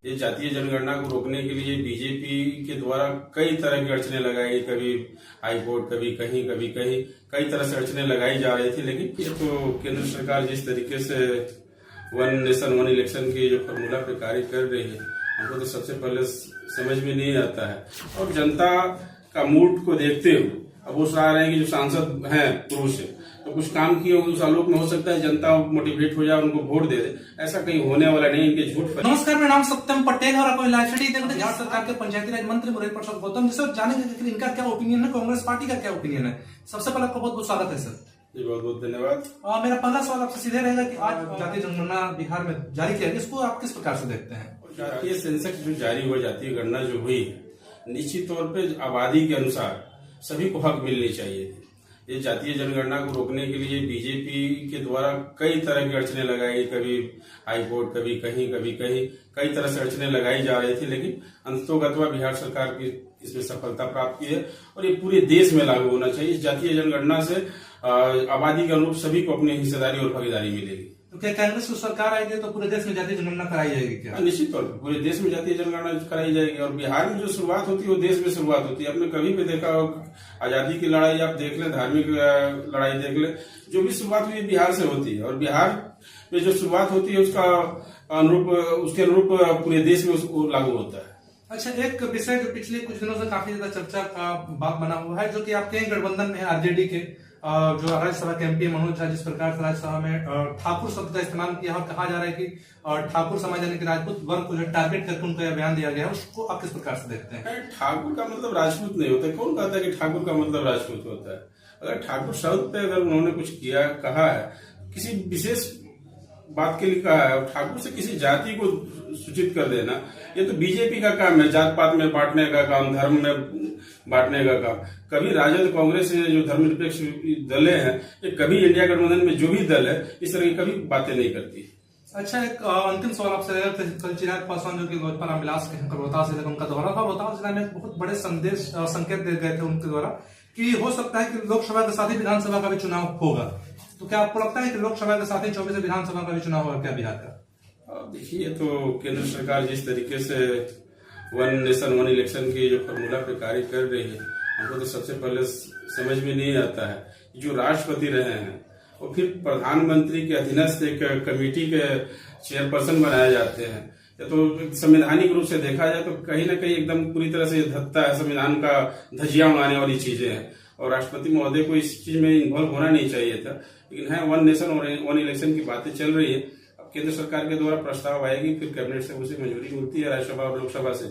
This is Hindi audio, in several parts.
ये जातीय जनगणना को रोकने के लिए बीजेपी के द्वारा कई तरह की अड़चने लगाई, कभी हाईकोर्ट, कभी कहीं कई तरह से अड़चने लगाई जा रही थी। लेकिन ये तो केंद्र सरकार जिस तरीके से वन नेशन वन इलेक्शन के जो फॉर्मूला पे कार्य कर रही है, हमको तो सबसे पहले समझ में नहीं आता है। और जनता का मूड को देखते हुए अब वो चाह रहे हैं कि जो सांसद हैं पुरुष है तो कुछ काम किए उस आलोक में हो सकता है जनता मोटिवेट हो जाए, उनको वोट दे दे। ऐसा कहीं होने वाला नहीं, इनके झूठ। नमस्कार, मेरा नाम सत्यम पटेल और आपको लाइव स्टडी देखते हैं। बिहार सरकार के पंचायती राज मंत्री मुरली प्रसाद गौतम जी, सर जानेंगे कि इनका क्या ओपिनियन है, कांग्रेस पार्टी का क्या ओपिनियन है। सबसे पहले आपका बहुत बहुत स्वागत है सर। जी बहुत बहुत धन्यवाद। मेरा पहला सवाल आपसे सीधे रहेगा कि आज जातीय जनगणना बिहार में जारी किया गया, इसको आप किस प्रकार से देखते हैं। जातीय सेंसस जो जारी हो, जातीय गणना जो हुई, निश्चित तौर पे आबादी के अनुसार सभी को हक मिलनी चाहिए थी। ये जातीय जनगणना को रोकने के लिए बीजेपी के द्वारा कई तरह की अड़चने लगाई, कभी हाईकोर्ट, कभी कहीं कई तरह से अड़चने लगाई जा रही थी। लेकिन अंततोगत्वा बिहार सरकार की इसमें सफलता प्राप्त की है और ये पूरे देश में लागू होना चाहिए। इस जातीय जनगणना से आबादी के अनुरूप सभी को अपनी हिस्सेदारी और भागीदारी मिलेगी। तो क्या कांग्रेस की सरकार आएगी तो पूरे देश में जातीय जनगणना कराई जाएगी क्या? निश्चित तौर पर पूरे देश में जातीय जनगणना कराई जाएगी। और बिहार में जो शुरुआत होती है वो देश में शुरुआत होती है। आपने कभी भी देखा हो, आजादी की लड़ाई आप देख ले, धार्मिक लड़ाई देख ले, जो भी शुरुआत हुई बिहार से होती है। और बिहार में जो शुरुआत होती है उसके अनुरूप पूरे देश में उसको लागू होता है। अच्छा, एक विषय जो पिछले कुछ दिनों से काफी ज्यादा चर्चा का बात बना हुआ है, जो कि आपके गठबंधन में आरजेडी के जो राज्यसभा के एमपी मनोज झा, जिस प्रकार से राज्यसभा में ठाकुर शब्द का इस्तेमाल किया और कहा जा रहा है कि ठाकुर समाज यानी कि राजपूत वर्ग को जो टारगेट करके उनको बयान दिया गया है, उसको आप किस प्रकार से देखते हैं। ठाकुर का मतलब राजपूत नहीं होता। कौन कहता है कि ठाकुर का मतलब राजपूत होता है? अगर ठाकुर शब्द पे अगर उन्होंने कुछ किया कहा है, किसी विशेष बात के लिए कहा है, ठाकुर से किसी जाति को सूचित कर देना, ये तो बीजेपी का काम है। जात पात में बांटने का काम, धर्म में बांटने का काम। कभी राजद, कांग्रेस जो धर्मनिरपेक्ष दल हैं, ये कभी इंडिया गठबंधन में जो भी दल है इस तरह की कभी बातें नहीं करती। अच्छा, एक अंतिम सवाल आपसे। कल चिराग पासवान जो कि लोजपा रामविलास के रोहतास जिले का उनका दौरा था, रोहतास जिला में एक बहुत बड़े संकेत दे गए थे उनके द्वारा कि हो सकता है कि लोकसभा के साथ ही विधानसभा का भी चुनाव होगा। तो क्या आपको लगता है कि लोकसभा के साथ ही 24 विधानसभा का भी चुनाव होगा क्या बिहार का? देखिए, तो केंद्र सरकार जिस तरीके से वन नेशन वन इलेक्शन के जो फॉर्मूला पे कार्य कर रही है, हमको तो सबसे पहले समझ में नहीं आता है। जो राष्ट्रपति रहे हैं और फिर प्रधानमंत्री के अधीनस्थ एक कमेटी के चेयरपर्सन बनाए जाते हैं। या तो संवैधानिक रूप से देखा जाए तो कहीं ना कहीं एकदम पूरी तरह से धत्ता है, संविधान का धज्जियां उड़ाने वाली चीजें हैं। और राष्ट्रपति महोदय को इस चीज में इन्वॉल्व होना नहीं चाहिए था। लेकिन है, वन नेशन वन इलेक्शन की बातें चल रही है। अब केंद्र सरकार के द्वारा प्रस्ताव आएगी, फिर कैबिनेट से उसे मंजूरी मिलती है राज्यसभा और लोकसभा से,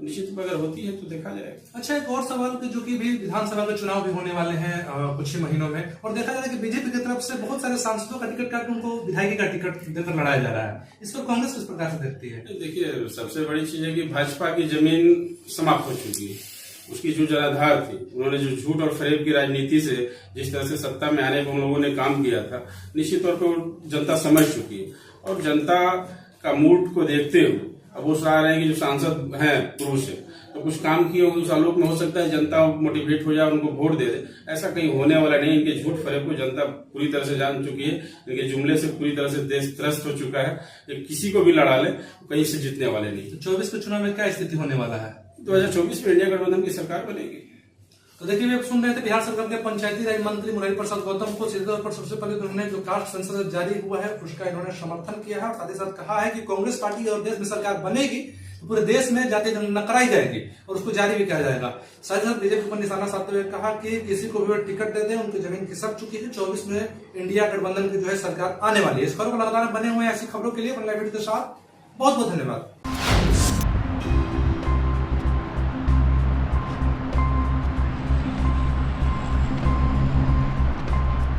निश्चित रूप अगर होती है तो देखा जाएगा। अच्छा, एक और सवाल कि जो कि भी विधानसभा के चुनाव भी होने वाले हैं कुछ ही महीनों में, और देखा जा रहा है कि बीजेपी की तरफ से बहुत सारे सांसदों का टिकट काट उनको विधायकी का टिकट देकर लड़ाया जा रहा है। इस पर कांग्रेस किस प्रकार से देखती है? देखिए, सबसे बड़ी चीज है कि भाजपा की जमीन समाप्त हो चुकी है। उसकी जो जनाधार थी, उन्होंने जो झूठ और फरेब की राजनीति से जिस तरह से सत्ता में आने को उन लोगों ने काम किया था, निश्चित तौर पर जनता समझ चुकी है। और जनता का मूड को देखते हुए अब वो चाह रहे हैं कि जो सांसद हैं पुरुष है तो कुछ काम किए उस आलोक में हो सकता है जनता मोटिवेट हो जाए, उनको वोट दे दे। ऐसा कहीं होने वाला नहीं। इनके झूठ फरेब को जनता पूरी तरह से जान चुकी है। इनके जुमले से पूरी तरह से देश त्रस्त हो चुका है। ये किसी को भी लड़ा ले, कहीं से जीतने वाले नहीं। 24 के चुनाव में क्या स्थिति होने वाला है? 2024 में इंडिया गठबंधन की सरकार बनेगी। तो देखिए, आप सुन रहे थे बिहार सरकार के पंचायती राज मंत्री मुरली प्रसाद गौतम को। सीधे तौर पर सबसे पहले तो उन्होंने जो कास्ट सेंसस जारी हुआ है उसका इन्होंने समर्थन किया है और साथ ही साथ कहा है कि कांग्रेस पार्टी और देश में सरकार बनेगी तो पूरे देश में जातीय जनगणना कराई जाएगी और उसको जारी भी किया जाएगा। साथ ही साथ बीजेपी पर निशाना साधते हुए कहा कि किसी को भी टिकट दे दे, उनकी जमीन खिसक चुकी है। 24 में इंडिया गठबंधन की जो है सरकार आने वाली है। इस खबरों को लगातार बने हुए ऐसी खबरों के लिए के साथ बहुत बहुत धन्यवाद।